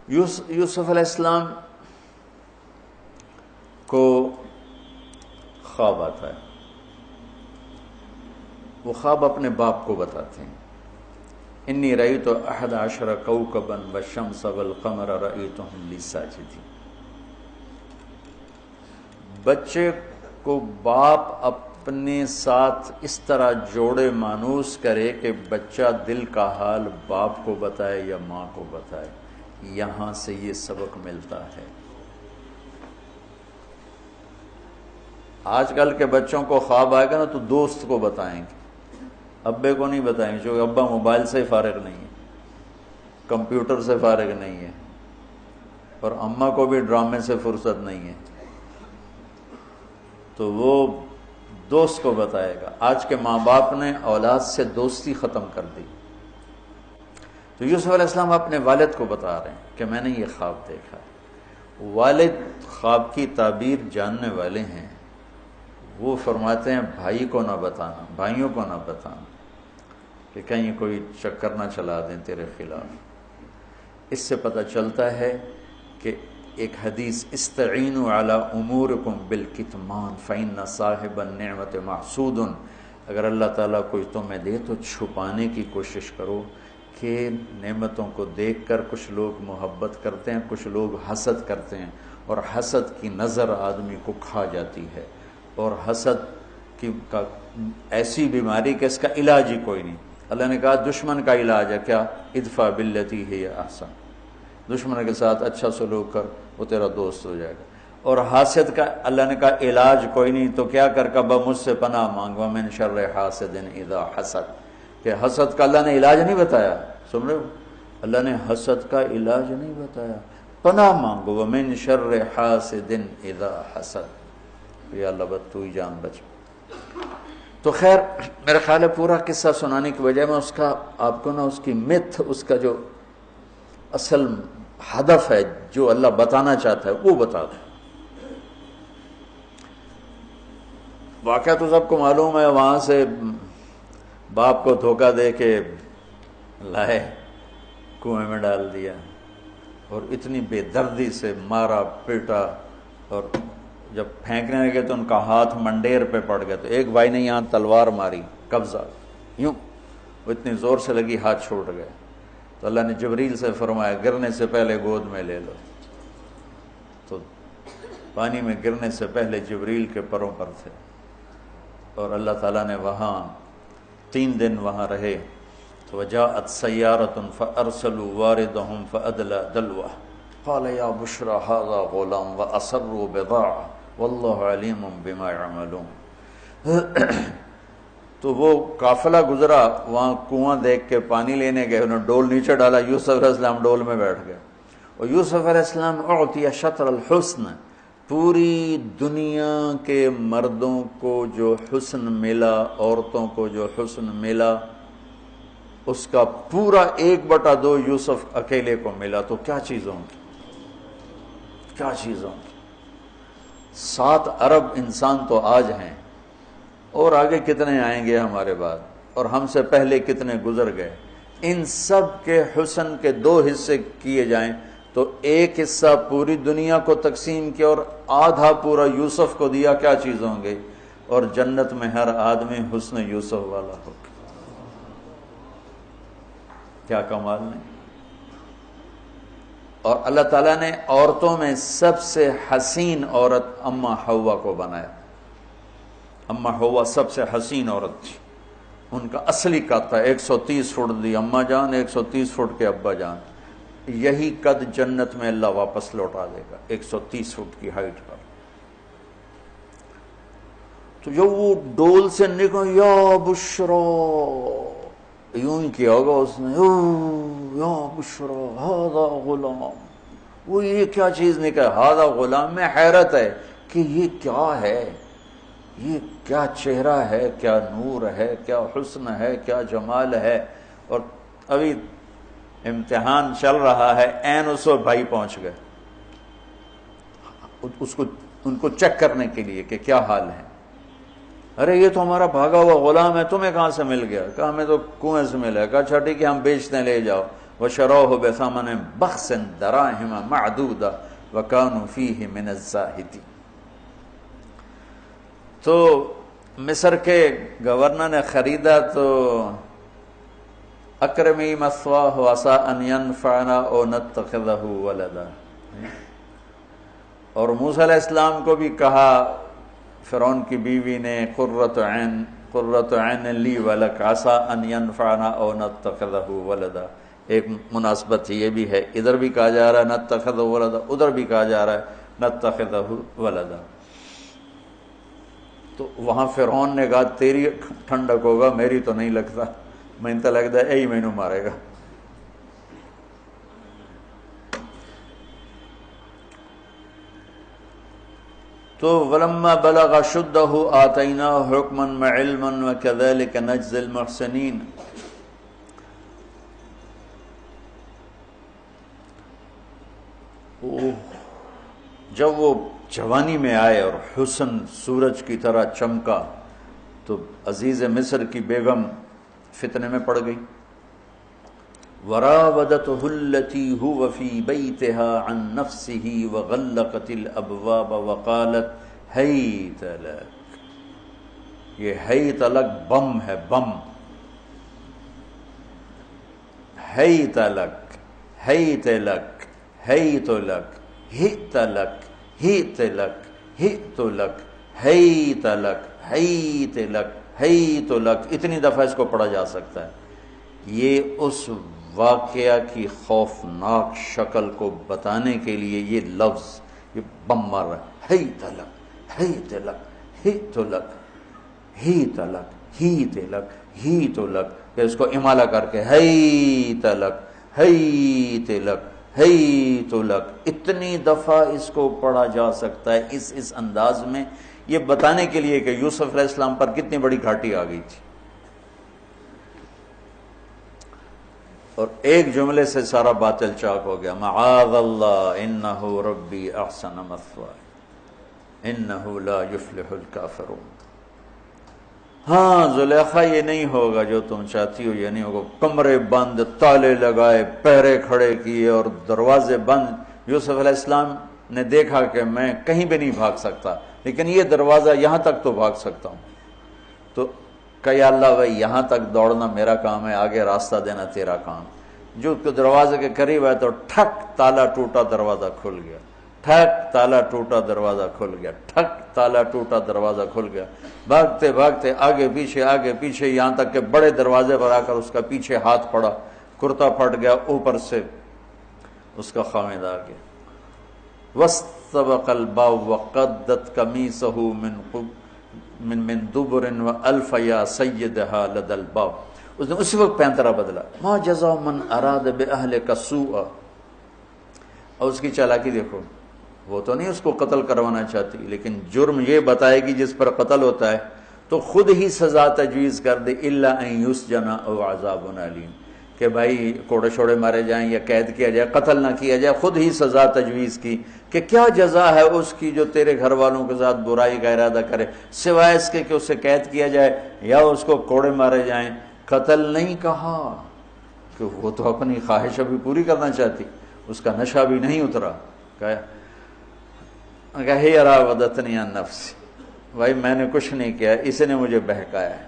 یوسف علیہ السلام کو خواب آتا ہے، وہ خواب اپنے باپ کو بتاتے ہیں، انی رأیت 11 کوکبا والشمس والقمر رأیتهم لی ساجدین۔ بچے کو باپ اپنے ساتھ اس طرح جوڑے مانوس کرے کہ بچہ دل کا حال باپ کو بتائے یا ماں کو بتائے، یہاں سے یہ سبق ملتا ہے۔ آج کل کے بچوں کو خواب آئے گا نا تو دوست کو بتائیں گے، ابے کو نہیں بتائیں گے، کیونکہ ابا موبائل سے فارغ نہیں ہے، کمپیوٹر سے فارغ نہیں ہے، اور اماں کو بھی ڈرامے سے فرصت نہیں ہے، تو وہ دوست کو بتائے گا۔ آج کے ماں باپ نے اولاد سے دوستی ختم کر دی۔ تو یوسف علیہ السلام اپنے والد کو بتا رہے ہیں کہ میں نے یہ خواب دیکھا ہے۔ والد خواب کی تعبیر جاننے والے ہیں، وہ فرماتے ہیں بھائی کو نہ بتانا، بھائیوں کو نہ بتانا، کہ کہیں کوئی چکر نہ چلا دیں تیرے خلاف۔ اس سے پتہ چلتا ہے کہ ایک حدیث استعینوا علی امورکم بالکتمان فإن صاحب النعمت محسود، اگر اللہ تعالیٰ کوئی تمہیں دے تو چھپانے کی کوشش کرو، کہ نعمتوں کو دیکھ کر کچھ لوگ محبت کرتے ہیں، کچھ لوگ حسد کرتے ہیں، اور حسد کی نظر آدمی کو کھا جاتی ہے، اور حسد کا ایسی بیماری کہ اس کا علاج ہی کوئی نہیں۔ اللہ نے کہا دشمن کا علاج ہے کیا؟ ادفع باللتی ہی احسن، دشمن کے ساتھ اچھا سلوک کر، وہ تیرا دوست ہو جائے گا۔ اور حاسد کا اللہ نے کہا علاج کوئی نہیں، تو کیا کر کبا مجھ سے پناہ مانگ، ومن شر حاسد اذا حسد، کہ حسد کا اللہ نے علاج نہیں بتایا، سن رہے ہو؟ اللہ نے حسد کا علاج نہیں بتایا، پناہ مانگو، ومن شر حاسد اذا حسد، یا اللہ بد تو ہی جان بچ۔ تو خیر میرا خیال ہے پورا قصہ سنانے کی بجائے میں اس کا آپ کو نا اس کی متھ، اس کا جو اصل ہدف ہے جو اللہ بتانا چاہتا ہے وہ بتا دیں۔ واقعہ تو سب کو معلوم ہے، وہاں سے باپ کو دھوکہ دے کے لائے، کنویں میں ڈال دیا، اور اتنی بے دردی سے مارا پیٹا، اور جب پھینکنے لگے تو ان کا ہاتھ منڈیر پہ پڑ گیا، تو ایک بھائی نے یہاں تلوار ماری، قبضہ یوں، وہ اتنی زور سے لگی ہاتھ چھوٹ گئے، تو اللہ نے جبریل سے فرمایا گرنے سے پہلے گود میں لے لو، تو پانی میں گرنے سے پہلے جبریل کے پروں پر تھے، اور اللہ تعالیٰ نے وہاں 3 دن وہاں رہے۔ تو وجاءت سیارۃ فارسلوا واردهم فادلى دلوه قال یا بشرى هذا غلام واسروا بضاعه واللہ علیم بما يعملون۔ تو وہ قافلہ گزرا، وہاں کنواں دیکھ کے پانی لینے گئے، انہوں نے ڈول نیچے ڈالا، یوسف علیہ السلام ڈول میں بیٹھ گئے، اور یوسف علیہ السلام اعطی شطر الحسن، پوری دنیا کے مردوں کو جو حسن ملا، عورتوں کو جو حسن ملا، اس کا پورا 1/2 یوسف اکیلے کو ملا، تو کیا چیزوں کی، کیا چیزوں کی۔ 7 ارب انسان تو آج ہیں، اور آگے کتنے آئیں گے ہمارے بعد، اور ہم سے پہلے کتنے گزر گئے۔ ان سب کے حسن کے 2 حصے کیے جائیں تو 1 حصہ پوری دنیا کو تقسیم کیا اور آدھا پورا یوسف کو دیا، کیا چیز ہوں گے؟ اور جنت میں ہر آدمی حسن یوسف والا ہو، کیا کمال نہیں۔ اور اللہ تعالیٰ نے عورتوں میں سب سے حسین عورت اماں حوا کو بنایا، اماں حوا سب سے حسین عورت تھی، ان کا اصلی قد تھا 130 فٹ دی اماں جان، 130 فٹ کے ابا جان، یہی قد جنت میں اللہ واپس لوٹا دے گا 130 فٹ کی ہائٹ پر۔ تو جو وہ ڈول سے نکل یا بشرا، یوں ہی کیا ہوگا اس نے، یا بشرا ہذا غلام، وہ یہ کیا چیز نکل، ہذا غلام، میں حیرت ہے کہ یہ کیا ہے، یہ کیا چہرہ ہے، کیا نور ہے، کیا حسن ہے، کیا جمال ہے۔ اور ابھی امتحان چل رہا ہے، عین اس وقت بھائی پہنچ گئے ان کو چیک کرنے کے لیے کہ کیا حال ہے۔ ارے یہ تو ہمارا بھاگا ہوا غلام ہے، تمہیں کہاں سے مل گیا؟ کہا ہمیں تو کنویں سے ملا ہے۔ کہا اچھا ٹھیک ہے ہم بیچتے ہیں، لے جاؤ۔ وشروه بثمن بخس دراهم معدودہ وكانوا فيه من الزاهدين۔ تو مصر کے گورنر نے خریدا تو اکرمی مثواہ وعسى ان ينفعنا او نتخذه ولدا، اور موسیٰ علیہ السلام کو بھی کہا فرعون کی بیوی نے قرۃ عین لی ولک عسى ان ينفعنا او نتخذه ولدا۔ ایک مناسبت یہ بھی ہے، ادھر بھی کہا جا رہا ہے نتخذه ولدا، ادھر بھی کہا جا رہا ہے نتخذه ولدا۔ تو وہاں فرعون نے کہا تیری ٹھنڈک ہوگا، میری تو نہیں لگتا، میں تو لگتا ہے یہی مینوں مارے گا۔ تو ولما بلغ شدہ آتیناہ حکما وعلما وکذلک نجزی المحسنین۔ جب وہ جوانی میں آئے اور حسن سورج کی طرح چمکا تو عزیز مصر کی بیگم فتنے میں پڑ گئی۔ وراودته التي هو في بيتها عن نفسه وغلقت الابواب وقالت هيت لك۔ یہ ہیت لک بم ہے، بم، ہیت لک، ہیت لک، ہیت لک، ہیت لک، ہیت لک، ہیت لک، ہیت لک، ہیت لک، ہیت لک، اتنی دفعہ اس کو پڑھا جا سکتا ہے۔ یہ اس واقعہ کی خوفناک شکل کو بتانے کے لیے یہ لفظ، یہ بم مار رہا ہے، ہیت لک، ہیت لک، ہیت لک، ہیت لک، ہیت لک، ہیت لک، کہ اس کو امالہ کر کے ہیت لک، ہیت لک، ہیت لک، اتنی دفعہ اس کو پڑھا جا سکتا ہے اس انداز میں، یہ بتانے کے لیے کہ یوسف علیہ السلام پر کتنی بڑی گھاٹی آ گئی تھی۔ اور ایک جملے سے سارا باطل چاک ہو گیا، معاذ اللہ انہ ربی احسن مثواي انہ لا یفلح الکافرون۔ ہاں زلیخا یہ نہیں ہوگا جو تم چاہتی ہو، یہ نہیں ہوگا، کمرے بند، تالے لگائے، پہرے کھڑے کیے اور دروازے بند۔ یوسف علیہ السلام نے دیکھا کہ میں کہیں بھی نہیں بھاگ سکتا، لیکن یہ دروازہ یہاں تک تو بھاگ سکتا ہوں۔ تو کہ یا اللہ بھائی یہاں تک دوڑنا میرا کام ہے، آگے راستہ دینا تیرا کام۔ جو دروازے کے قریب ہے تو ٹھک تالا ٹوٹا دروازہ کھل گیا، ٹھک تالا ٹوٹا دروازہ کھل گیا، ٹھک تالا ٹوٹا دروازہ کھل گیا۔ بھاگتے بھاگتے آگے پیچھے یہاں تک کہ بڑے دروازے پر آ کر اس کا پیچھے ہاتھ پڑا، کرتا پھٹ گیا، اوپر سے اس کا خامد آ گیا۔ واستبق الباب وقدت قمیصه من دبر والف یا سیدها لدى الباب۔ اس نے اسی وقت پینترا بدلا، ما جزاء من اراد باہلک سوءا۔ اور اس کی چالاکی دیکھو، وہ تو نہیں اس کو قتل کروانا چاہتی، لیکن جرم یہ بتائے گی جس پر قتل ہوتا ہے تو خود ہی سزا تجویز کر دے، الا ان یسجن او عذاب علیم، کہ بھائی کوڑے شوڑے مارے جائیں یا قید کیا جائے، قتل نہ کیا جائے، خود ہی سزا تجویز کی کہ کیا جزا ہے اس کی جو تیرے گھر والوں کے ساتھ برائی کا ارادہ کرے، سوائے اس کے کہ اسے قید کیا جائے یا اس کو کوڑے مارے جائیں۔ قتل نہیں کہا کہ وہ تو اپنی خواہش ابھی پوری کرنا چاہتی، اس کا نشہ بھی نہیں اترا۔ کہا ہی راودتنی عن نفسی، بھائی میں نے کچھ نہیں کیا، اس نے مجھے بہکایا ہے۔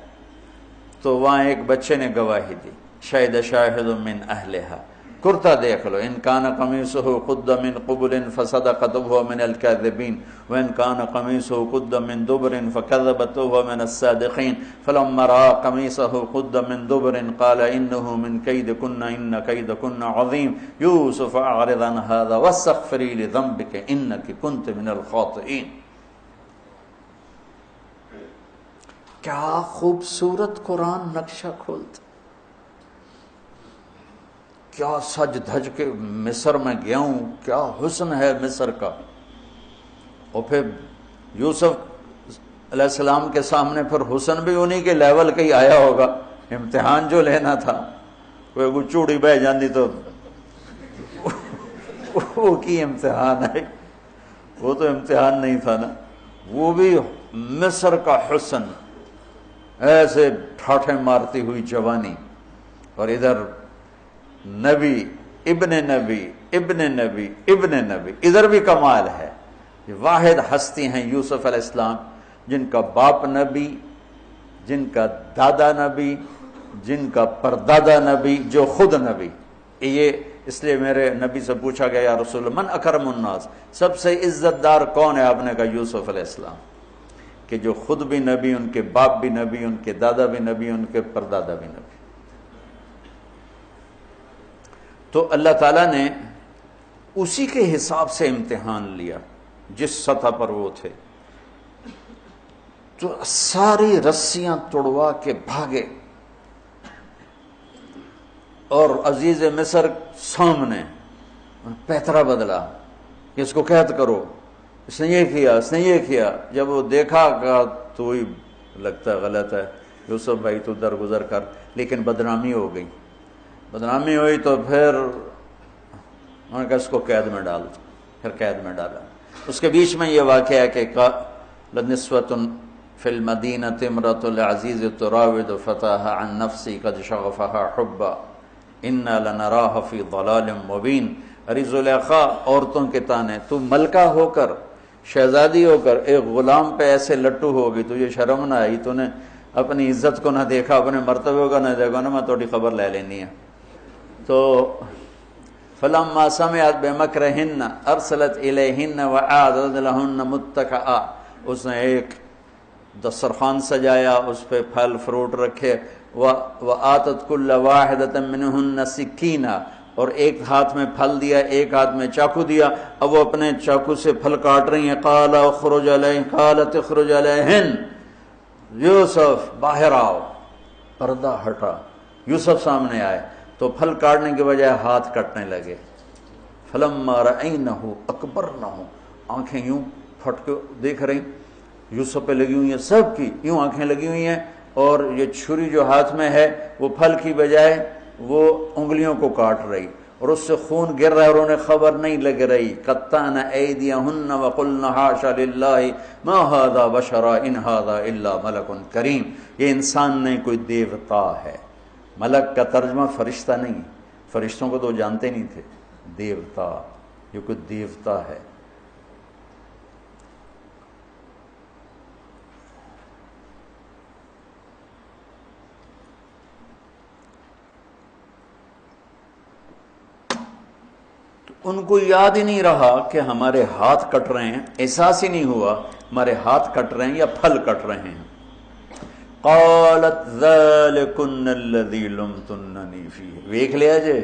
تو وہاں ایک بچے نے گواہی دی، شاہد شاہد من اہلہا، کرتا دیکھ لو، ان کان قمیصہ قد من قبل فصدقت وهو من الكاذبین وان کان قمیصہ قد من دبر فكذبت وهو من الصادقین فلما رأى قمیصہ قد من دبر قال انه من کیدکن ان کیدکن عظیم یوسف اعرض عن هذا واستغفری لذنبک انک کنت من الخاطئین۔ کیا خوبصورت قرآن نقشہ کھولتا، کیا سج دھج کے مصر میں گیا ہوں، کیا حسن ہے مصر کا۔ اور پھر یوسف علیہ السلام کے سامنے پھر حسن بھی انہی کے لیول کا ہی آیا ہوگا، امتحان جو لینا تھا، کوئی چوڑی بہ جاندی تو وہ کی امتحان ہے، وہ تو امتحان نہیں تھا نا، وہ بھی مصر کا حسن، ایسے ٹھاٹھے مارتی ہوئی جوانی، اور ادھر نبی ابن نبی ابن نبی ابن نبی، ادھر بھی کمال ہے۔ یہ واحد ہستی ہیں یوسف علیہ السلام، جن کا باپ نبی، جن کا دادا نبی، جن کا پردادا نبی، جو خود نبی۔ یہ اس لیے میرے نبی سے پوچھا گیا یا رسول اللہ من اکرم الناس، سب سے عزت دار کون ہے؟ آپ نے کہا یوسف علیہ السلام، کہ جو خود بھی نبی، ان کے باپ بھی نبی، ان کے دادا بھی نبی، ان کے پردادا بھی نبی۔ تو اللہ تعالیٰ نے اسی کے حساب سے امتحان لیا جس سطح پر وہ تھے، تو ساری رسیاں توڑوا کے بھاگے، اور عزیز مصر سامنے پیترا بدلا کہ اس کو قید کرو، اس نے یہ کیا، اس نے یہ کیا۔ جب وہ دیکھا کہ تو ہی لگتا ہے غلط ہے، یوسف بھائی تو درگزر کر، لیکن بدنامی ہو گئی۔ بدنامی ہوئی تو پھر انہوں نے کہا اس کو قید میں ڈال دو، پھر قید میں ڈالا۔ اس کے بیچ میں یہ واقعہ ہے کہ لنسوۃ فی المدینۃ امرأۃ العزیز تراود فتاها عن نفسی قد شغفها حبا انا لنراها فی ضلال مبین۔ ارے زلیخا، عورتوں کے تانے، تو ملکہ ہو کر، شہزادی ہو کر ایک غلام پہ ایسے لٹو ہوگی، تجھے شرم نہ آئی؟ تو نے اپنی عزت کو نہ دیکھا، اپنے مرتبے کو نہ دیکھا نا، میں تھوڑی خبر لے لینی ہے۔ تو فلما سمعت بمکرہن ارسلت الیہن وأعدت لہن متکئا، اس نے ایک دسترخوان سجایا، اس پہ پھل فروٹ رکھے، وآتت کل واحدۃ منہن سکینہ، اور ایک ہاتھ میں پھل دیا، ایک ہاتھ میں چاقو دیا۔ اب وہ اپنے چاقو سے پھل کاٹ رہی ہیں۔ قال اخرج علیہن، قالت اخرج علیہن، یوسف باہر آؤ۔ پردہ ہٹا، یوسف سامنے آئے تو پھل کاٹنے کے بجائے ہاتھ کٹنے لگے۔ فلما رأینہ اکبرنہ، آنکھیں یوں پھٹ کے دیکھ رہی، یوسف پہ لگی ہوئی ہیں، سب کی یوں آنکھیں لگی ہوئی ہیں، اور یہ چھری جو ہاتھ میں ہے وہ پھل کی بجائے وہ انگلیوں کو کاٹ رہی، اور اس سے خون گر رہا ہے، اور انہیں خبر نہیں لگ رہی۔ قطعن ایدیہن وقلن حاشا للہ ما ھذا بشرا ان ھذا الا ملک کریم۔ یہ انسان نہیں، کوئی دیوتا ہے۔ ملک کا ترجمہ فرشتہ نہیں، فرشتوں کو تو جانتے نہیں تھے، دیوتا، یہ کوئی دیوتا ہے۔ ان کو یاد ہی نہیں رہا کہ ہمارے ہاتھ کٹ رہے ہیں، احساس ہی نہیں ہوا ہمارے ہاتھ کٹ رہے ہیں یا پھل کٹ رہے ہیں۔ قالت ذالکن الذی لمتننی فیہ، دیکھ لیا جے،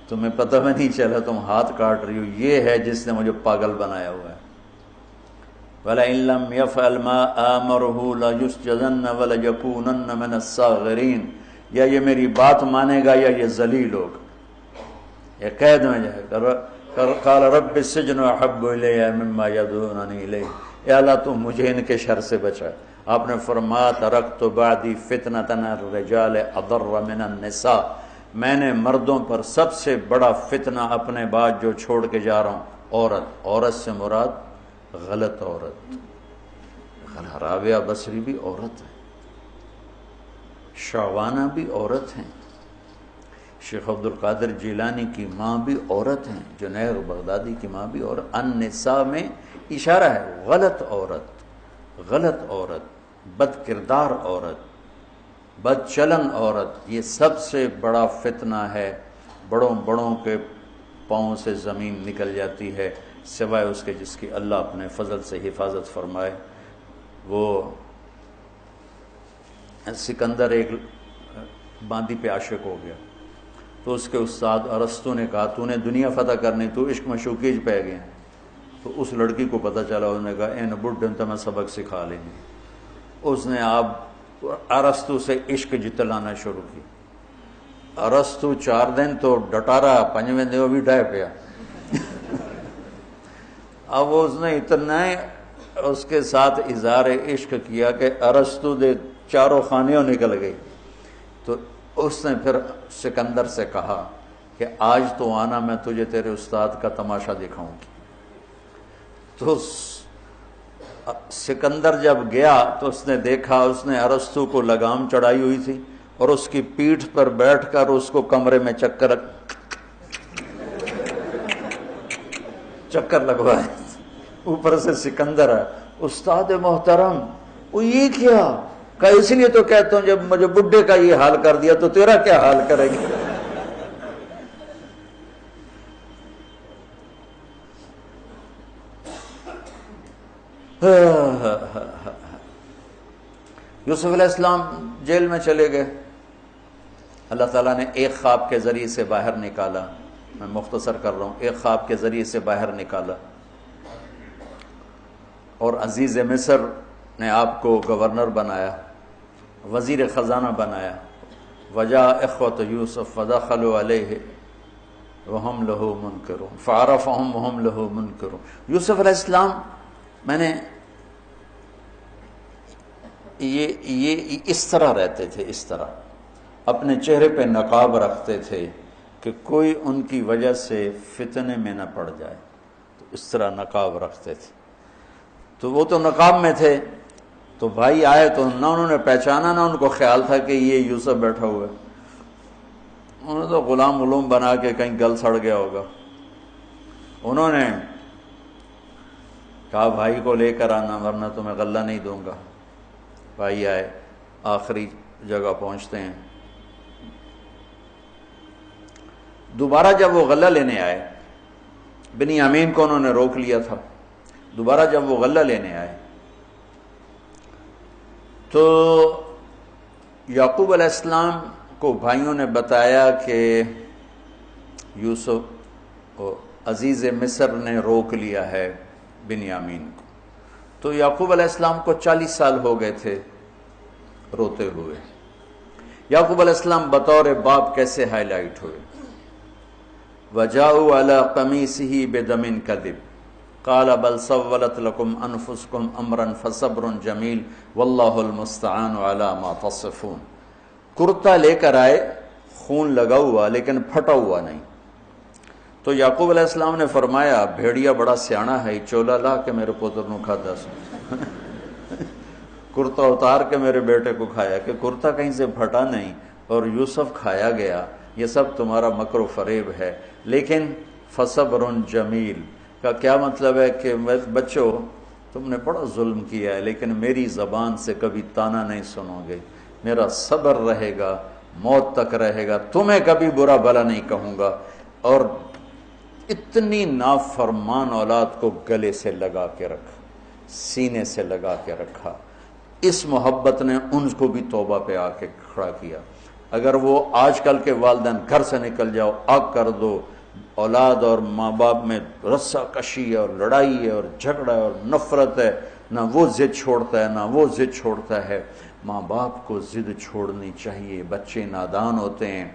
تمہیں پتہ بھی نہیں چلا تم ہاتھ کاٹ رہی ہو، یہ ہے جس نے مجھے پاگل بنایا ہوا ہے۔ وَلَئِن لَّمْ يَفْعَلْ مَا آمَرُهُ لَيُسْجَنَّ وَلَيَكُونَنَّ مِنَ الصَّاغِرِينَ، یا یہ میری بات مانے گا یا یہ ذلیل ہوگا، یہ قید میں جائے گا۔ قال رب السجن احب الی مما یدعوننی الیہ، اے اللہ تو مجھے ان کے شر سے بچا۔ آپ نے فرمایا ترکت بعدی فتنۃ الرجال اضر من النساء، میں نے مردوں پر سب سے بڑا فتنہ اپنے بعد جو چھوڑ کے جا رہا ہوں عورت۔ عورت سے مراد غلط عورت، راویہ بصری بھی عورت ہے، شعوانہ بھی عورت ہیں، شیخ عبد القادر جیلانی کی ماں بھی عورت ہیں، جنید بغدادی کی ماں بھی عورت۔ النساء میں اشارہ ہے غلط عورت، غلط عورت، بد کردار عورت، بد چلن عورت، یہ سب سے بڑا فتنہ ہے۔ بڑوں بڑوں کے پاؤں سے زمین نکل جاتی ہے، سوائے اس کے جس کی اللہ اپنے فضل سے حفاظت فرمائے۔ وہ سکندر ایک باندی پہ عاشق ہو گیا، تو اس کے استاد ارسطو نے کہا تو نے دنیا فتح کرنی، تو عشق میں شوکیج پہ گیا۔ تو اس لڑکی کو پتہ چلا، انہوں نے کہا این بڈھن تو میں سبق سکھا لیں گے۔ اس نے آپ ارسطو سے عشق جتلانا شروع کی۔ ارسطو 4 دن تو ڈٹا رہا، 5ویں دن وہ بھی ڈھائے پیا۔ اب اس نے اتنا اس کے ساتھ اظہار عشق کیا کہ ارسطو دے چاروں خانیوں نکل گئی۔ تو اس نے پھر سکندر سے کہا کہ آج تو آنا، میں تجھے تیرے استاد کا تماشا دکھاؤں گی۔ تو سکندر جب گیا تو اس نے دیکھا، اس نے ارسطو کو لگام چڑھائی ہوئی تھی، اور اس کی پیٹھ پر بیٹھ کر اس کو کمرے میں چکر لگوائے. اوپر سے سکندر ہے. استاد محترم وہ یہ کیا؟ کہ اس لیے تو کہتا ہوں جب مجھے بڈھے کا یہ حال کر دیا تو تیرا کیا حال کرے گی؟ یوسف علیہ السلام جیل میں چلے گئے. اللہ تعالیٰ نے ایک خواب کے ذریعے سے باہر نکالا. میں مختصر کر رہا ہوں. ایک خواب کے ذریعے سے باہر نکالا اور عزیز مصر نے آپ کو گورنر بنایا، وزیر خزانہ بنایا. وجاء اخوۃ یوسف فدخلوا علیہ وہم لہ منکرون فعرفہم وہم لہ منکرون. یوسف علیہ السلام میں نے یہ اس طرح رہتے تھے، اس طرح اپنے چہرے پہ نقاب رکھتے تھے کہ کوئی ان کی وجہ سے فتنے میں نہ پڑ جائے. تو اس طرح نقاب رکھتے تھے. تو وہ تو نقاب میں تھے. تو بھائی آئے تو نہ انہوں نے پہچانا، نہ ان کو خیال تھا کہ یہ یوسف بیٹھا ہوا ہے. انہوں نے تو غلام علوم بنا کے کہیں گل سڑ گیا ہوگا. انہوں نے کہا بھائی کو لے کر آنا ورنہ تمہیں غلہ نہیں دوں گا. بھائی آئے، آخری جگہ پہنچتے ہیں. دوبارہ جب وہ غلہ لینے آئے، بنیامین کو انہوں نے روک لیا تھا. دوبارہ جب وہ غلہ لینے آئے تو یعقوب علیہ السلام کو بھائیوں نے بتایا کہ یوسف عزیز مصر نے روک لیا ہے بنیامین کو. تو یعقوب علیہ السلام کو 40 سال ہو گئے تھے روتے ہوئے. یعقوب علیہ السلام بطور باپ کیسے ہائی لائٹ ہوئے. وَجَاءُوا عَلَىٰ قَمِيصِهِ بِدَمٍ كَذِبٍ قَالَ بَلْ سَوَّلَتْ لَكُمْ أَنفُسُكُمْ أَمْرًا فَصَبْرٌ جَمِيلٌ وَاللَّهُ الْمُسْتَعَانُ عَلَىٰ مَا تَصِفُونَ. کرتا لے کر آئے، خون لگا ہوا لیکن پھٹا ہوا نہیں. تو یعقوب علیہ السلام نے فرمایا بھیڑیا بڑا سیانا ہے، چولا لا کے میرے پوتر نو کھاتا سو کرتا اتار کے میرے بیٹے کو کھایا کہ کرتا کہیں سے پھٹا نہیں اور یوسف کھایا گیا. یہ سب تمہارا مکر و فریب ہے. لیکن فصبر جمیل کا کیا مطلب ہے کہ بچوں تم نے بڑا ظلم کیا ہے لیکن میری زبان سے کبھی تانا نہیں سنو گے. میرا صبر رہے گا، موت تک رہے گا. تمہیں کبھی برا بھلا نہیں کہوں گا. اور اتنی نافرمان اولاد کو گلے سے لگا کے رکھا، سینے سے لگا کے رکھا. اس محبت نے ان کو بھی توبہ پہ آ کے کھڑا کیا. اگر وہ آج کل کے والدین گھر سے نکل جاؤ، آگ کر دو، اولاد اور ماں باپ میں رسہ کشی ہے اور لڑائی ہے اور جھگڑا ہے اور نفرت ہے، نہ وہ ضد چھوڑتا ہے نہ وہ ضد چھوڑتا ہے. ماں باپ کو ضد چھوڑنی چاہیے. بچے نادان ہوتے ہیں،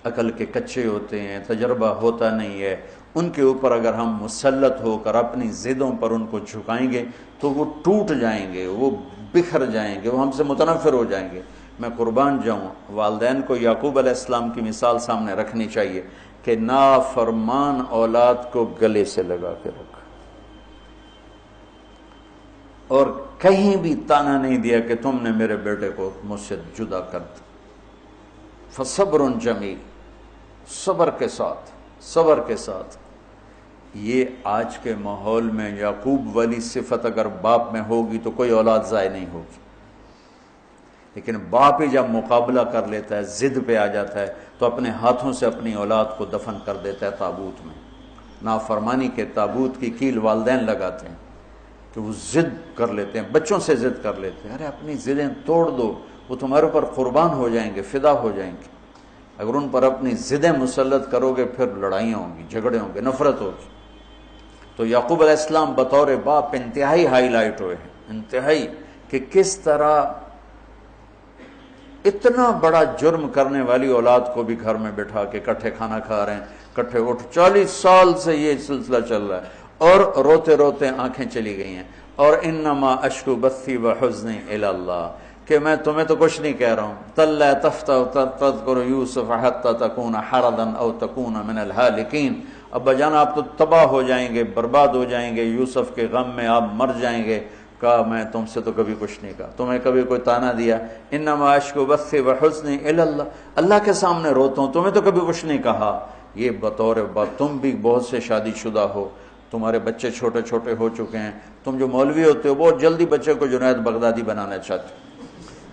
عقل کے کچے ہوتے ہیں، تجربہ ہوتا نہیں ہے. ان کے اوپر اگر ہم مسلط ہو کر اپنی ضدوں پر ان کو جھکائیں گے تو وہ ٹوٹ جائیں گے، وہ بکھر جائیں گے، وہ ہم سے متنفر ہو جائیں گے. میں قربان جاؤں، والدین کو یعقوب علیہ السلام کی مثال سامنے رکھنی چاہیے کہ نافرمان اولاد کو گلے سے لگا کے رکھا اور کہیں بھی تانا نہیں دیا کہ تم نے میرے بیٹے کو مجھ سے جدا کر دیا. فصبر جمیل، صبر کے ساتھ، صبر کے ساتھ. یہ آج کے ماحول میں یعقوب والی صفت اگر باپ میں ہوگی تو کوئی اولاد ضائع نہیں ہوگی. لیکن باپ ہی جب مقابلہ کر لیتا ہے، ضد پہ آ جاتا ہے تو اپنے ہاتھوں سے اپنی اولاد کو دفن کر دیتا ہے تابوت میں. نافرمانی کے تابوت کی کیل والدین لگاتے ہیں کہ وہ ضد کر لیتے ہیں، بچوں سے ضد کر لیتے ہیں. ارے اپنی ضدیں توڑ دو، وہ تمہارے اوپر قربان ہو جائیں گے، فدا ہو جائیں گے. اگر ان پر اپنی ضدیں مسلط کرو گے پھر لڑائیاں ہوں گی، جھگڑے ہوں گے، نفرت ہوگی. تو یعقوب علیہ السلام بطور باپ انتہائی ہائی لائٹ ہوئے ہیں، انتہائی، کہ کس طرح اتنا بڑا جرم کرنے والی اولاد کو بھی گھر میں بٹھا کے کٹھے کھانا کھا رہے ہیں، کٹھے اٹھ. 40 سال سے یہ سلسلہ چل رہا ہے اور روتے روتے آنکھیں چلی گئی ہیں. اور انما اشکو بثی وحزنی الی اللہ، کہ میں تمہیں تو کچھ نہیں کہہ رہا ہوں. تَلَّا تَفْتَحُ تَذْكُرُ يُوسُفَ حَتَّى تَكُونَ حَرَضًا أَوْ تَكُونَ مِنَ الْهَالِكِينَ. ابا جان آپ تو تباہ ہو جائیں گے، برباد ہو جائیں گے، یوسف کے غم میں آپ مر جائیں گے. کہا میں تم سے تو کبھی کچھ نہیں کہا، تمہیں کبھی کوئی تانا دیا؟ انما اشکو بثی وحزنی الی اللہ، اللہ کے سامنے روتا ہوں، تمہیں تو کبھی کچھ نہیں کہا۔ یہ بطور بات، تم بھی بہت سے شادی شدہ ہو، تمہارے بچے چھوٹے چھوٹے ہو چکے ہیں، تم جو مولوی ہوتے ہو بہت جلدی بچے کو جنید بغدادی بنانا چاہتے ہو،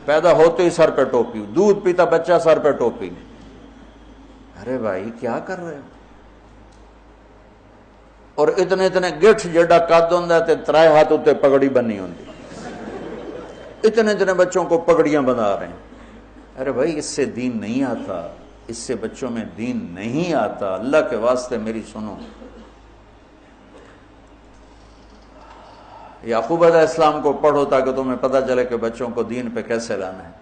پیدا ہوتے ہی سر پہ ٹوپی، دودھ پیتا بچہ سر پہ ٹوپی۔ ارے بھائی کیا کر رہے ہو؟ اور اتنے اتنے گٹھ جڑا قد ہوندا تے ترائے ہاتھ اتے پگڑی بننی ہوندی، اتنے اتنے بچوں کو پگڑیاں بنا رہے ہیں۔ ارے بھائی اس سے دین نہیں آتا، اس سے بچوں میں دین نہیں آتا، اللہ کے واسطے میری سنو۔ یعقوب علیہ السلام کو پڑھو تاکہ تمہیں پتہ چلے کہ بچوں کو دین پہ کیسے لانا ہے۔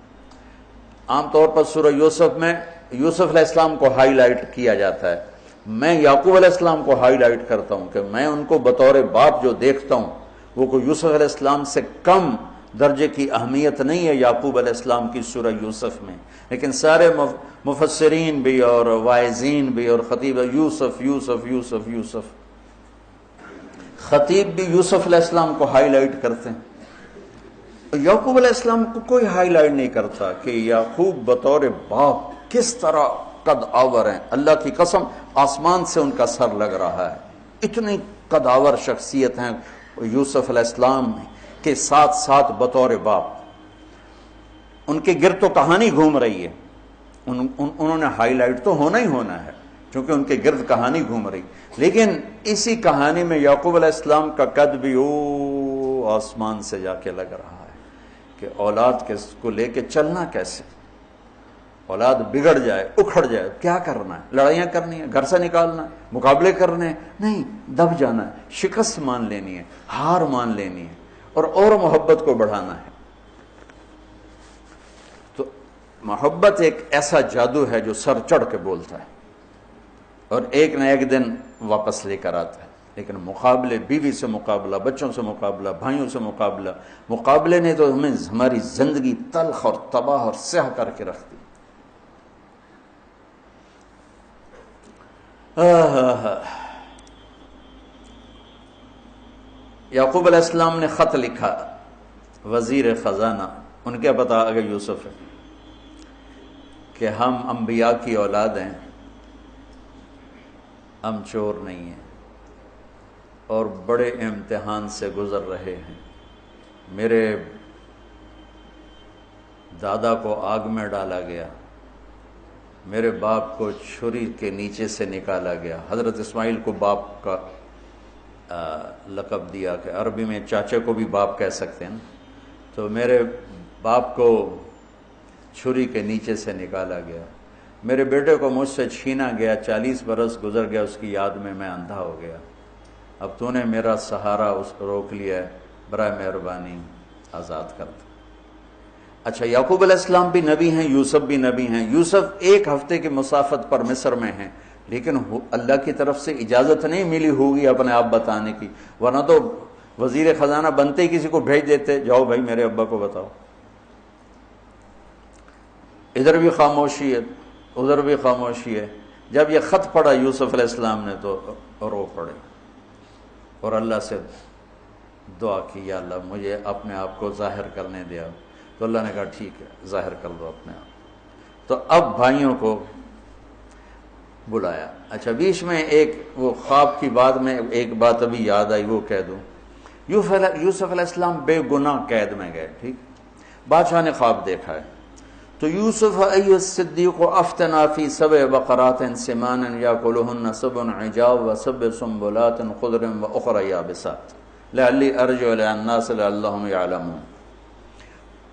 عام طور پر سورہ یوسف میں یوسف علیہ السلام کو ہائی لائٹ کیا جاتا ہے، میں یعقوب علیہ السلام کو ہائی لائٹ کرتا ہوں کہ میں ان کو بطور باپ جو دیکھتا ہوں وہ کوئی یوسف علیہ السلام سے کم درجے کی اہمیت نہیں ہے یعقوب علیہ السلام کی سورہ یوسف میں، لیکن سارے مفسرین بھی اور واعظین بھی اور خطیب یوسف یوسف یوسف یوسف، خطیب بھی یوسف علیہ السلام کو ہائی لائٹ کرتے ہیں، یعقوب علیہ السلام کو کوئی ہائی لائٹ نہیں کرتا کہ یعقوب بطور باپ کس طرح قد آور ہیں۔ اللہ کی قسم آسمان سے ان کا سر لگ رہا ہے، اتنی قد آور شخصیت ہیں یوسف علیہ السلام کے ساتھ ساتھ بطور باپ۔ ان کے گرد تو کہانی گھوم رہی ہے، انہوں نے ہائی لائٹ تو ہونا ہی ہونا ہے کیونکہ ان کے گرد کہانی گھوم رہی، لیکن اسی کہانی میں یعقوب علیہ السلام کا قد بھی آسمان سے جا کے لگ رہا ہے کہ اولاد کو لے کے چلنا کیسے، اولاد بگڑ جائے اکھڑ جائے کیا کرنا ہے؟ لڑائیاں کرنی ہے، گھر سے نکالنا ہے، مقابلے کرنے ہیں؟ نہیں، دب جانا ہے، شکست مان لینی ہے، ہار مان لینی ہے اور محبت کو بڑھانا ہے۔ تو محبت ایک ایسا جادو ہے جو سر چڑھ کے بولتا ہے اور ایک نہ ایک دن واپس لے کر آتا ہے، لیکن مقابلے، بیوی سے مقابلہ، بچوں سے مقابلہ، بھائیوں سے مقابلہ، مقابلے نے تو ہمیں ہماری زندگی تلخ اور تباہ اور سیاہ کر کے رکھ دی۔ یعقوب علیہ السلام نے خط لکھا وزیر خزانہ، ان کے پتا اگر یوسف ہے، کہ ہم انبیاء کی اولاد ہیں، ہم چور نہیں ہیں اور بڑے امتحان سے گزر رہے ہیں۔ میرے دادا کو آگ میں ڈالا گیا، میرے باپ کو چھری کے نیچے سے نکالا گیا، حضرت اسماعیل کو باپ کا لقب دیا کہ عربی میں چاچے کو بھی باپ کہہ سکتے ہیں، تو میرے باپ کو چھری کے نیچے سے نکالا گیا، میرے بیٹے کو مجھ سے چھینا گیا، 40 برس گزر گیا، اس کی یاد میں میں اندھا ہو گیا، اب تو نے میرا سہارا روک لیا ہے، برائے مہربانی آزاد کر دو۔ اچھا یعقوب علیہ السلام بھی نبی ہیں، یوسف بھی نبی ہیں، یوسف ایک ہفتے کی مسافت پر مصر میں ہیں، لیکن اللہ کی طرف سے اجازت نہیں ملی ہوگی اپنے آپ بتانے کی، ورنہ تو وزیر خزانہ بنتے ہی کسی کو بھیج دیتے، جاؤ بھائی میرے ابا کو بتاؤ۔ ادھر بھی خاموشی ہے، ادھر بھی خاموشی ہے۔ جب یہ خط پڑھا یوسف علیہ السلام نے تو رو پڑے اور اللہ سے دعا کی، یا اللہ مجھے اپنے آپ کو ظاہر کرنے دیا، تو اللہ نے کہا ٹھیک ہے ظاہر کر دو اپنے آپ۔ تو اب بھائیوں کو بلایا۔ اچھا بیچ میں ایک وہ خواب کی بات میں ایک بات ابھی یاد آئی، وہ کہہ دوں۔ یوسف علیہ السلام بے گناہ قید میں گئے، ٹھیک، بادشاہ نے خواب دیکھا ہے، تو یوسف ایھا الصدیق افتنا فی 7 بقرات سمان یاکلہن 7 عجاف و7 سنبلات خضر واخری یابسات لعلی ارجع الی الناس لعلہم یعلمون۔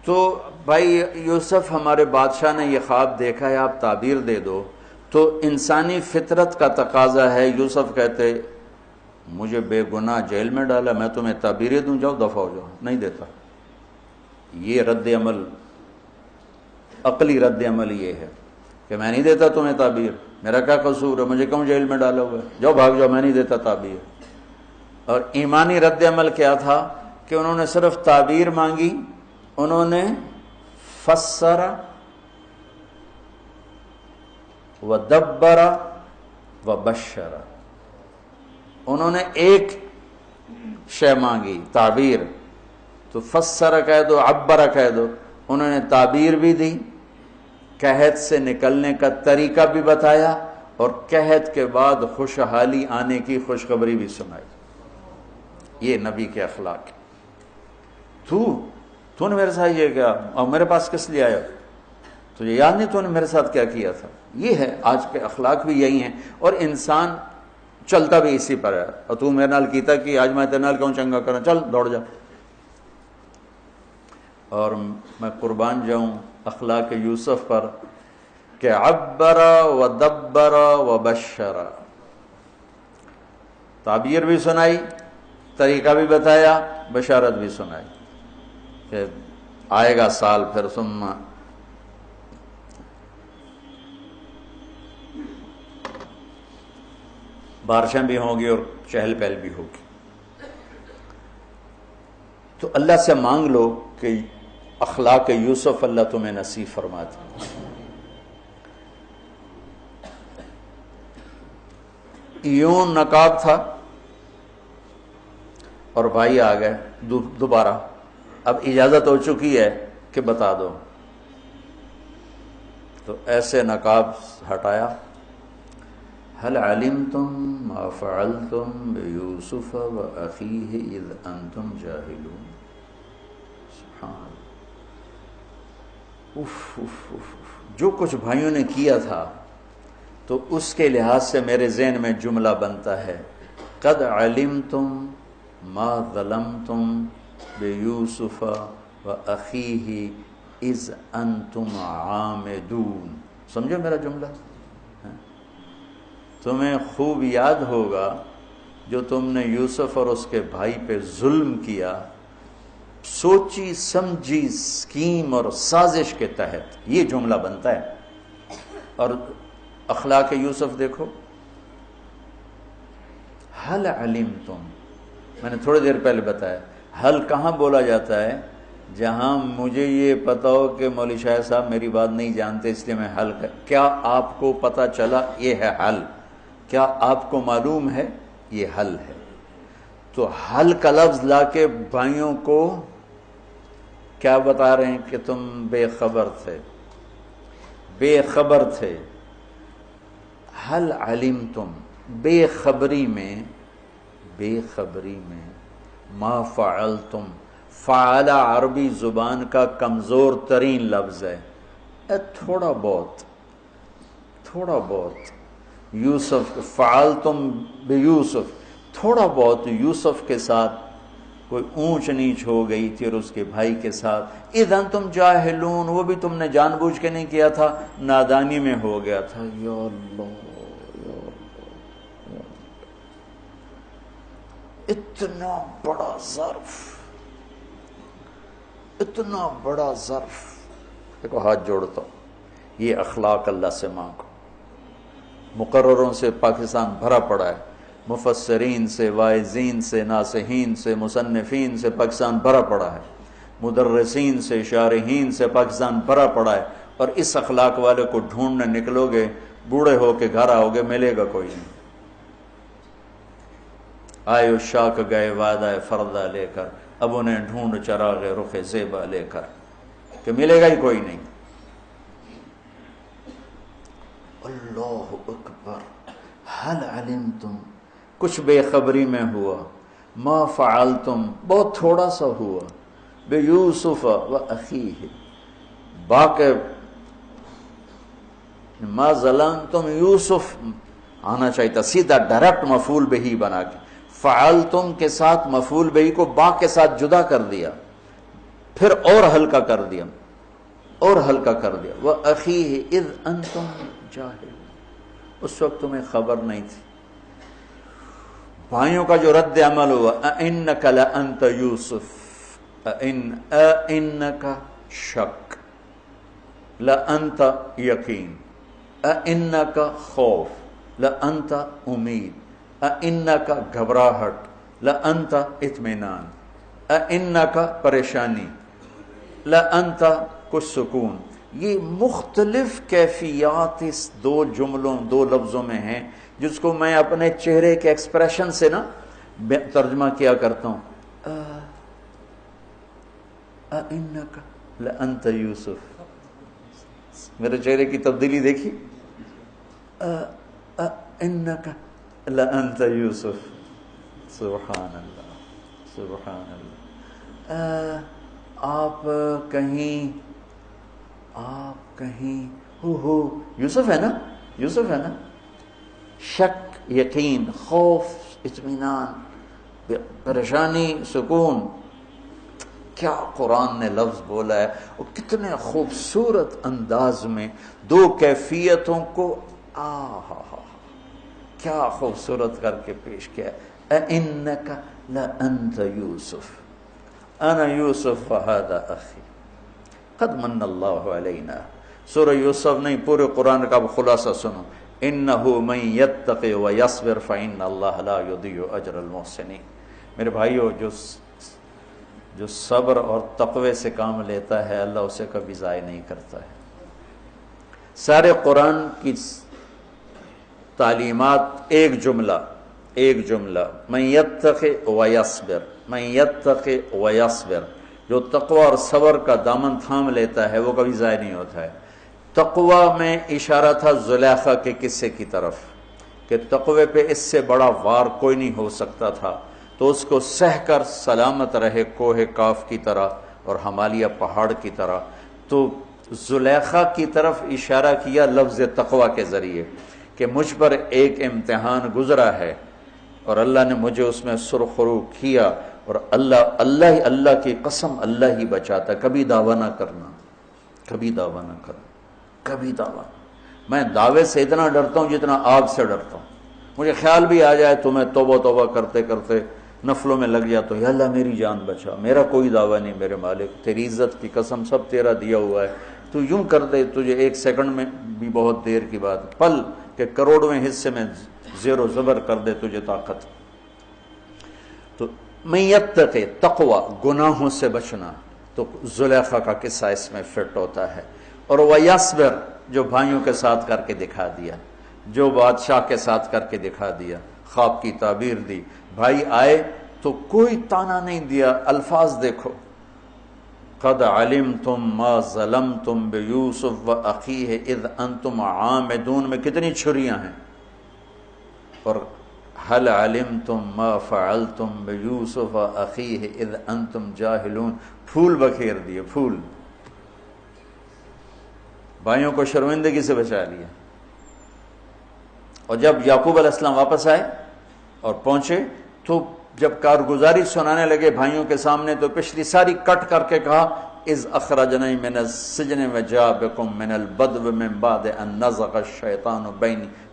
تو بھائی یوسف ہمارے بادشاہ نے یہ خواب دیکھا ہے، آپ تعبیر دے دو۔ تو انسانی فطرت کا تقاضا ہے، یوسف کہتے مجھے بے گناہ جیل میں ڈالا، میں تمہیں تعبیریں دوں، جاؤ دفع ہو جاؤ، نہیں دیتا۔ یہ رد عمل، عقلی رد عمل یہ ہے کہ میں نہیں دیتا تمہیں تعبیر، میرا کیا قصور ہے، مجھے کیوں جیل میں ڈالا ہوا ہے، جاؤ بھاگ جاؤ، میں نہیں دیتا تعبیر۔ اور ایمانی رد عمل کیا تھا کہ انہوں نے صرف تعبیر مانگی، انہوں نے فسر ودبر وبشر، انہوں نے ایک شے مانگی تعبیر، تو فسر کہہ دو، عبر کہہ دو، انہوں نے تعبیر بھی دی، قحط سے نکلنے کا طریقہ بھی بتایا، اور قحط کے بعد خوشحالی آنے کی خوشخبری بھی سنائی۔ یہ نبی کے اخلاق ہے۔ تو نے میرے ساتھ یہ کیا، اور میرے پاس کس لیے آیا؟ تو یہ یاد نہیں تو نے میرے ساتھ کیا کیا تھا؟ یہ ہے آج کے اخلاق بھی یہی ہیں، اور انسان چلتا بھی اسی پر ہے۔ اور تو میرے نال کیتا کہ آج میں تیرے نال کیوں چنگا کرنا، چل دوڑ جا۔ اور میں قربان جاؤں اخلاق یوسف پر کہ عبر و دبر و بشر، تعبیر بھی سنائی، طریقہ بھی بتایا، بشارت بھی سنائی کہ آئے گا سال پھر، ثم بارشیں بھی ہوں گی اور چہل پہل بھی ہوگی۔ تو اللہ سے مانگ لو کہ اخلاق یوسف اللہ تمہیں نصیب فرما دے۔ یوں نقاب تھا اور بھائی آ گئے دوبارہ، اب اجازت ہو چکی ہے کہ بتا دو، تو ایسے نقاب ہٹایا، هل علمتم ما فعلتم بيوسف وأخيه إذ أنتم جاهلون۔ سبحان اللہ، جو کچھ بھائیوں نے کیا تھا تو اس کے لحاظ سے میرے ذہن میں جملہ بنتا ہے، قد علمتم ما ظلمتم بیوسف وأخیہ اذ انتم عامدون۔ سمجھو میرا جملہ؟ تمہیں خوب یاد ہوگا جو تم نے یوسف اور اس کے بھائی پہ ظلم کیا، سوچی سمجھی اسکیم اور سازش کے تحت، یہ جملہ بنتا ہے۔ اور اخلاق یوسف دیکھو، حل علمتم، میں نے تھوڑی دیر پہلے بتایا، حل کہاں بولا جاتا ہے؟ جہاں مجھے یہ پتا ہو کہ مولوی شاہ صاحب میری بات نہیں جانتے اس لیے میں حل کیا آپ کو پتا چلا؟ یہ ہے حل۔ کیا آپ کو معلوم ہے؟ یہ حل ہے۔ تو حل کا لفظ لا کے بھائیوں کو کیا بتا رہے ہیں کہ تم بے خبر تھے، بے خبر تھے۔ حل علمتم، بے خبری میں ما فعلتم، فعل عربی زبان کا کمزور ترین لفظ ہے، تھوڑا بہت یوسف، فعلتم بیوسف، تھوڑا بہت یوسف کے ساتھ کوئی اونچ نیچ ہو گئی تھی اور اس کے بھائی کے ساتھ، اذ انتم جاہلون، وہ بھی تم نے جان بوجھ کے نہیں کیا تھا، نادانی میں ہو گیا تھا۔ یا اللہ، اتنا بڑا ظرف، اتنا بڑا ظرف، دیکھو ہاتھ جوڑتا ہوں، یہ اخلاق اللہ سے مانگو۔ مقرروں سے پاکستان بھرا پڑا ہے، مفسرین سے، واعظین سے، ناصحین سے، مصنفین سے پاکستان بھرا پڑا ہے، مدرسین سے، شارحین سے پاکستان بھرا پڑا ہے، اور اس اخلاق والے کو ڈھونڈنے نکلو گے، بوڑھے ہو کے گھر آؤ گے، ملے گا کوئی نہیں۔ آئے اشاق گئے وعدہ فردہ لے کر، اب انہیں ڈھونڈ چراغ رخ زیبا لے کر، کہ ملے گا ہی کوئی نہیں۔ اللہ اکبر، حل علمتم، کچھ بے خبری میں ہوا، ما فعلتم، بہت تھوڑا سا ہوا، بے یوسف و اخیہ، باقی ما ظلمتم یوسف آنا چاہیے تھا، سیدھا ڈائریکٹ مفعول بہی بنا کے، فعلتم کے ساتھ مفعول بہی کو با کے ساتھ جدا کر دیا، پھر اور ہلکا کر دیا، وَأَخِيهِ إِذْ أَنْتُمْ جَاهِلُونَ، اس وقت تمہیں خبر نہیں تھی۔ بھائیوں کا جو رد عمل ہوا، أَإِنَّكَ لَأَنْتَ يُوسف، أَإِنَّكَ شک، لَأَنْتَ یقین، أَإِنَّكَ خوف، لَأَنْتَ امید، أَإِنَّكَ گھبراہٹ، لَأَنْتَ اطمینان، أَإِنَّكَ پریشانی، لَأَنْتَ کچھ سکون۔ یہ مختلف کیفیات اس دو جملوں، دو لفظوں میں ہیں، جس کو میں اپنے چہرے کے ایکسپریشن سے نا ترجمہ کیا کرتا ہوں۔ اِنَّكَ لَأَنْتَ یوسف. میرے چہرے کی تبدیلی دیکھی. اِنَّكَ لَأَنْتَ یوسف. سبحان اللہ سبحان اللہ. آپ کہیں ہو یوسف ہے نا، یوسف ہے نا. شک، یقین، خوف، اطمینان، پریشانی، سکون. کیا قرآن نے لفظ بولا ہے، اور کتنے خوبصورت انداز میں دو کیفیتوں کو کیا خوبصورت کر کے پیش کیا. اِنَّكَ لَأَنْتَ یوسف اَنَا یوسف وَهَذَا أَخِي قَدْ مَنَّ اللَّهُ عَلَيْنَا. سورہ یوسف نہیں، پورے قرآن کا خلاصہ سنو. اِنَّهُ مَن يَتَّقِ وَيَصْبِرْ فَإِنَّ اللَّهَ لَا يُضِيعُ أَجْرَ الْمُحْسِنِينَ. میرے بھائیو، جو صبر اور تقوی سے کام لیتا ہے اللہ اسے کبھی ضائع نہیں کرتا ہے. سارے قرآن کی تعلیمات ایک جملہ من یتق ویصبر، من یتق ویصبر. جو تقوی اور صبر کا دامن تھام لیتا ہے وہ کبھی ضائع نہیں ہوتا ہے. تقوی میں اشارہ تھا زلیخا کے قصے کی طرف کہ تقوی پہ اس سے بڑا وار کوئی نہیں ہو سکتا تھا، تو اس کو سہ کر سلامت رہے کوہ کاف کی طرح اور ہمالیہ پہاڑ کی طرح. تو زلیخا کی طرف اشارہ کیا لفظ تقوی کے ذریعے کہ مجھ پر ایک امتحان گزرا ہے اور اللہ نے مجھے اس میں سرخرو کیا، اور اللہ کی قسم اللہ ہی بچاتا. کبھی دعویٰ نہ کرنا، کبھی دعویٰ نہ کرنا، کبھی دعویٰ. میں دعوے سے اتنا ڈرتا ہوں جتنا آگ سے ڈرتا ہوں. مجھے خیال بھی آ جائے تو میں توبہ کرتے کرتے نفلوں میں لگ جاتا ہوں، یا اللہ میری جان بچا، میرا کوئی دعویٰ نہیں میرے مالک، تیری عزت کی قسم سب تیرا دیا ہوا ہے. تو یوں کر دے تجھے ایک سیکنڈ میں بھی بہت دیر کی بات، پل کہ کروڑویں حصے میں زیر و زبر کر دے تجھے طاقت. تو من یتق، تقوی، گناہوں سے بچنا. تو زلیخا کا قصہ اس میں فٹ ہوتا ہے. اور ویصبر، جو بھائیوں کے ساتھ کر کے دکھا دیا، جو بادشاہ کے ساتھ کر کے دکھا دیا، خواب کی تعبیر دی. بھائی آئے تو کوئی تانا نہیں دیا، الفاظ دیکھو. قد علمتم ما ظلمتم بیوسف واخیہ اذ انتم عامدون میں کتنی چھریاں ہیں. اور هل علمتم ما فعلتم بیوسف واخیہ اذ انتم جاہلون، پھول بکھیر دیے، پھول. بھائیوں کو شرمندگی سے بچا لیا. اور جب یعقوب علیہ السلام واپس آئے اور پہنچے تو جب کارگزاری سنانے لگے بھائیوں کے سامنے تو پچھلی ساری کٹ کر کے کہا اذ اخرجنی من السجن وجاء بکم من البدو من بعد ان نزغ الشیطان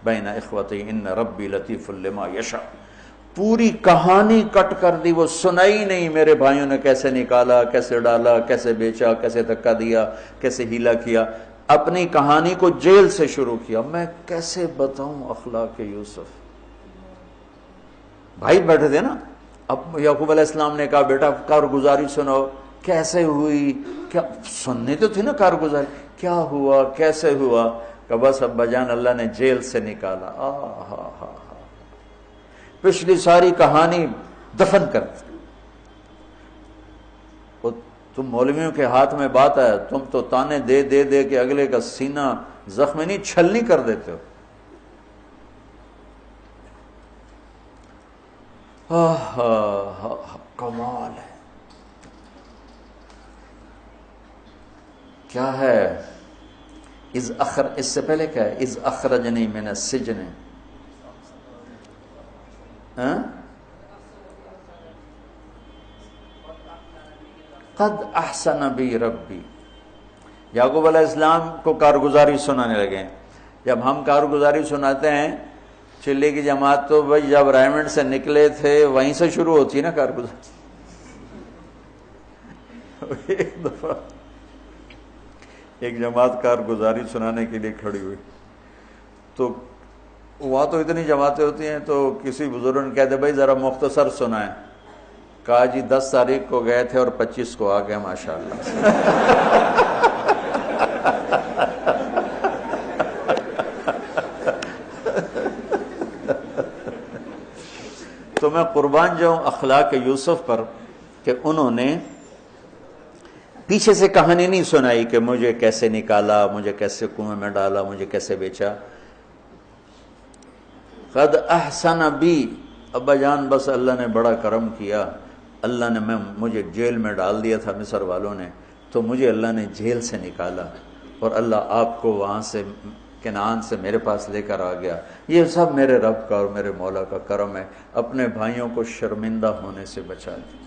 بین اخوتی ان ربی لطیف لما یشاء. پوری کہانی کٹ کر دی، وہ سنائی نہیں میرے بھائیوں نے کیسے نکالا، کیسے ڈالا، کیسے بیچا، کیسے دھکا دیا، کیسے ہیلا کیا. اپنی کہانی کو جیل سے شروع کیا. میں کیسے بتاؤں اخلاق یوسف. بھائی بیٹھے تھے نا، اب یعقوب علیہ السلام نے کہا بیٹا کارگزاری سناؤ، کیسے ہوئی، کیا سننی تو تھی نا کارگزاری، کیا ہوا کیسے ہوا. کہ بس ابا جان اللہ نے جیل سے نکالا. پچھلی ساری کہانی دفن کر دی. تم مولویوں کے ہاتھ میں بات ہے، تم تو تانے دے دے دے کے اگلے کا سینہ زخمی نہیں چھلنی کر دیتے ہو. کمال ہے. کیا ہے اس سے پہلے کیا ہے اذ اخرجنی من السجن. قد احسن بی ربی. یعقوب علیہ السلام کو کارگزاری سنانے لگے. جب ہم کارگزاری سناتے ہیں چلے کی جماعت تو بھائی جب رائمنڈ سے نکلے تھے وہیں سے شروع ہوتی ہے نا کارگزاری. ایک دفعہ ایک جماعت کارگزاری سنانے کے لیے کھڑی ہوئی تو وہاں تو اتنی جماعتیں ہوتی ہیں تو کسی بزرگ نے کہتے بھائی ذرا مختصر سنائیں. کہا جی 10 تاریخ کو گئے تھے اور 25 کو آ گئے ماشاءاللہ. تو میں قربان جاؤں اخلاق یوسف پر کہ انہوں نے پیچھے سے کہانی نہیں سنائی کہ مجھے کیسے نکالا، مجھے کیسے کنویں میں ڈالا، مجھے کیسے بیچا. قد احسن بی، ابا جان بس اللہ نے بڑا کرم کیا، اللہ نے مجھے جیل میں ڈال دیا تھا مصر والوں نے، تو مجھے اللہ نے جیل سے نکالا اور اللہ آپ کو وہاں سے کنعان سے میرے پاس لے کر آ گیا. یہ سب میرے رب کا اور میرے مولا کا کرم ہے. اپنے بھائیوں کو شرمندہ ہونے سے بچا دے.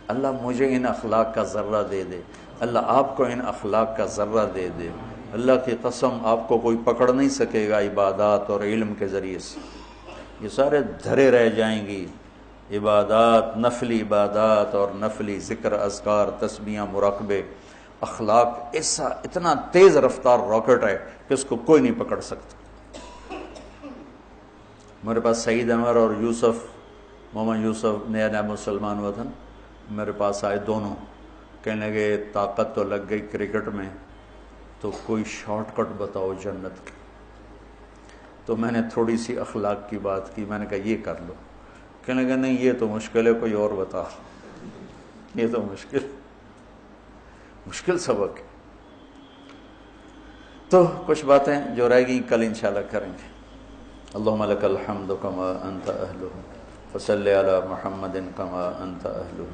اللہ مجھے ان اخلاق کا ذرہ دے دے، اللہ آپ کو ان اخلاق کا ذرہ دے دے. اللہ کی قسم آپ کو کوئی پکڑ نہیں سکے گا عبادات اور علم کے ذریعے سے. یہ سارے دھرے رہ جائیں گی، عبادات، نفلی عبادات اور نفلی ذکر، اذکار، تسبیحاں، مراقبے. اخلاق ایسا اتنا تیز رفتار راکٹ ہے کہ اس کو کوئی نہیں پکڑ سکتا. میرے پاس سعید انور اور یوسف، محمد یوسف نیا نیا مسلمان ہوا تھا، میرے پاس آئے دونوں، کہنے لگے طاقت تو لگ گئی کرکٹ میں، تو کوئی شارٹ کٹ بتاؤ جنت کی. تو میں نے تھوڑی سی اخلاق کی بات کی، میں نے کہا یہ کر لو. کہنے لگا نہیں یہ تو مشکل ہے، کوئی اور بتا. یہ تو مشکل سبق ہے. تو کچھ باتیں جو رہ گئیں کل انشاءاللہ کریں گے. اللہم لک الحمد کما انت اہلہ، فصلی علی محمد کما انت اہلہ،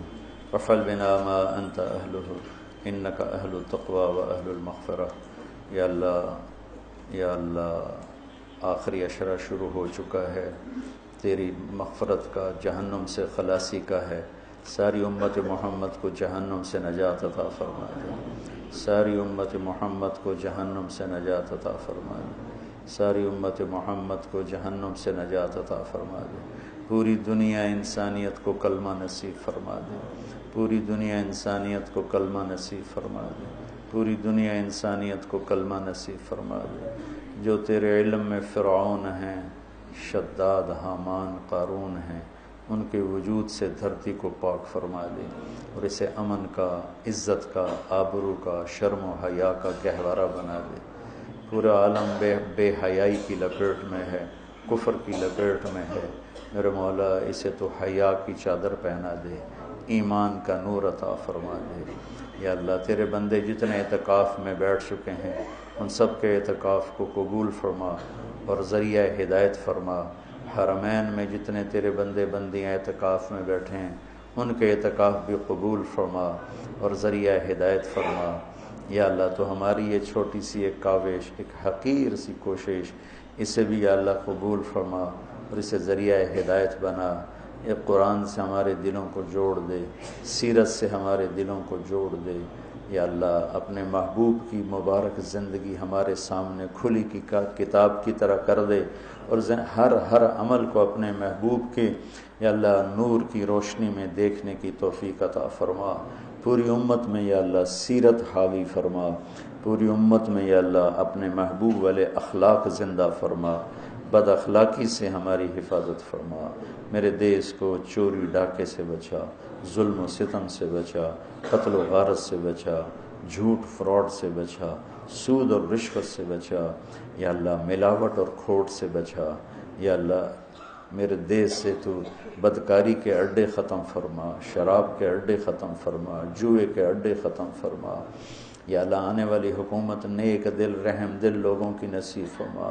وفعل بنا ما انت اہلہ، انک اہل التقوی و اہل المغفرہ. یا اللہ آخری عشرہ شروع ہو چکا ہے، تیری مغفرت کا، جہنم سے خلاصی کا ہے. ساری امت محمد کو جہنم سے نجات عطا فرما دے. ساری امت محمد کو جہنم سے نجات عطا فرما دے. ساری امت محمد کو جہنم سے نجات عطا فرما دے. پوری دنیا انسانیت کو کلمہ نصیب فرما دے. پوری دنیا انسانیت کو کلمہ نصیب فرما دے. پوری دنیا انسانیت کو کلمہ نصیب فرما دے. جو تیرے علم میں فرعون ہیں، شداد، حامان، قارون ہیں، ان کے وجود سے دھرتی کو پاک فرما دے اور اسے امن کا، عزت کا، آبرو کا، شرم و حیا کا گہوارہ بنا دے. پورا عالم بے حیائی کی لپیٹ میں ہے، کفر کی لپیٹ میں ہے. میرے مولا اسے تو حیا کی چادر پہنا دے، ایمان کا نور عطا فرما دے. یا اللہ تیرے بندے جتنے اعتکاف میں بیٹھ چکے ہیں ان سب کے اعتکاف کو قبول فرما اور ذریعہ ہدایت فرما. حرمین میں جتنے تیرے بندے بندیاں اعتکاف میں بیٹھے ہیں ان کے اعتکاف بھی قبول فرما اور ذریعہ ہدایت فرما. یا اللہ تو ہماری یہ چھوٹی سی ایک کاوش، ایک حقیر سی کوشش، اسے بھی یا اللہ قبول فرما اور اسے ذریعہ ہدایت بنا. یہ قرآن سے ہمارے دلوں کو جوڑ دے، سیرت سے ہمارے دلوں کو جوڑ دے. یا اللہ اپنے محبوب کی مبارک زندگی ہمارے سامنے کھلی کی کتاب کی طرح کر دے اور ہر عمل کو اپنے محبوب کے یا اللہ نور کی روشنی میں دیکھنے کی توفیق عطا فرما. پوری امت میں یا اللہ سیرت حاوی فرما. پوری امت میں یا اللہ اپنے محبوب والے اخلاق زندہ فرما. بد اخلاقی سے ہماری حفاظت فرما. میرے دیس کو چوری ڈاکے سے بچا، ظلم و ستم سے بچا، قتل و غارت سے بچا، جھوٹ فراڈ سے بچا، سود اور رشوت سے بچا. یا اللہ ملاوٹ اور کھوٹ سے بچا. یا اللہ میرے دیس سے تو بدکاری کے اڈے ختم فرما، شراب کے اڈے ختم فرما، جوئے کے اڈے ختم فرما. یا اللہ آنے والی حکومت نیک دل، رحم دل لوگوں کی نصیب فرما.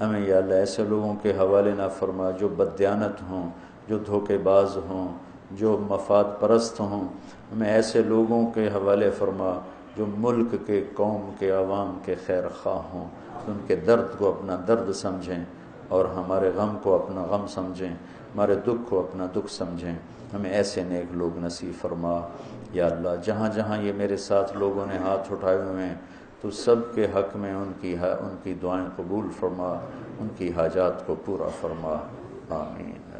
ہمیں یا اللہ ایسے لوگوں کے حوالے نہ فرما جو بددیانت ہوں، جو دھوکے باز ہوں، جو مفاد پرست ہوں. ہمیں ایسے لوگوں کے حوالے فرما جو ملک کے، قوم کے، عوام کے خیر خواہ ہوں، ان کے درد کو اپنا درد سمجھیں اور ہمارے غم کو اپنا غم سمجھیں، ہمارے دکھ کو اپنا دکھ سمجھیں. ہمیں ایسے نیک لوگ نصیب فرما. یا اللہ جہاں جہاں یہ میرے ساتھ لوگوں نے ہاتھ اٹھائے ہوئے ہیں تو سب کے حق میں ان کی دعائیں قبول فرما، ان کی حاجات کو پورا فرما. آمین.